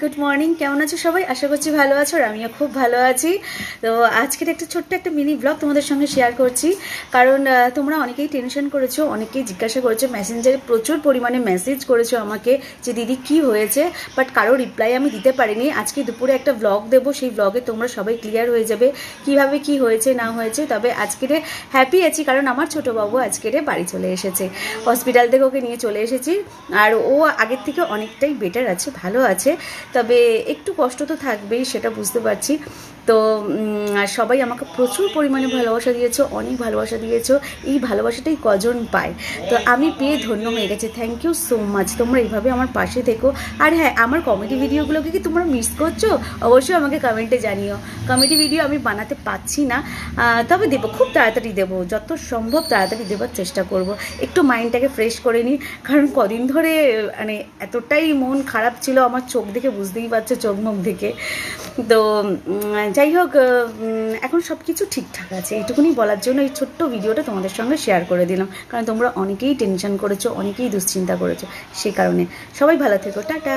Good morning, কেমন আছো সবাই? আশা করছি ভালো আছো, আর আমিও খুব ভালো আছি। তো আজকের একটা ছোট্ট একটা মিনি ব্লগ তোমাদের সঙ্গে শেয়ার করছি, কারণ তোমরা অনেকেই টেনশন করেছো, অনেকেই জিজ্ঞাসা করেছো, মেসেঞ্জারে প্রচুর পরিমাণে মেসেজ করেছো আমাকে যে দিদি কি হয়েছে, বাট কারো রিপ্লাই আমি দিতে পারিনি। আজকে দুপুরে একটা ব্লগ দেবো, সেই ব্লগে তোমরা সবাই ক্লিয়ার হয়ে যাবে কিভাবে কি হয়েছে না হয়েছে। তবে আজকেরে হ্যাপি আছি, কারণ আমার ছোটো বাবু আজকেরে বাড়ি চলে এসেছে, হসপিটাল থেকে ওকে নিয়ে চলে এসেছি। আর ও আগের থেকে অনেকটাই বেটার আছে, ভালো আছে। তবে একটু কষ্ট তো থাকবেই, সেটা বুঝতে পারছি। তো সবাই আমাকে প্রচুর পরিমাণে ভালোবাসা দিয়েছো, অনেক ভালোবাসা দিয়েছো। এই ভালোবাসাটাই কজন পায়, তো আমি পেয়ে ধন্য হয়ে গেছি। থ্যাংক ইউ সো মাচ, তোমরা এইভাবে আমার পাশে থেকো। আর হ্যাঁ, আমার কমেডি ভিডিওগুলোকে কি তোমরা মিস করছো? অবশ্যই আমাকে কমেন্টে জানিও। কমেডি ভিডিও আমি বানাতে পারছি না, তবে দেবো, খুব তাড়াতাড়ি দেবো, যত সম্ভব তাড়াতাড়ি দেওয়ার চেষ্টা করব। একটু মাইন্ডটাকে ফ্রেশ করে নিই, কারণ কদিন ধরে মানে এতটাই মন খারাপ ছিল আমার, চোখ দেখে বুঝতেই পারছো, চোখ মুখ দেখে। তো যাই হোক, এখন সব কিছু ঠিকঠাক আছে, এইটুকুনি বলার জন্য এই ছোট্ট ভিডিওটা তোমাদের সঙ্গে শেয়ার করে দিলাম, কারণ তোমরা অনেকেই টেনশন করেছো, অনেকেই দুশ্চিন্তা করেছো, সেই কারণে। সবাই ভালো থেকো, টাটা।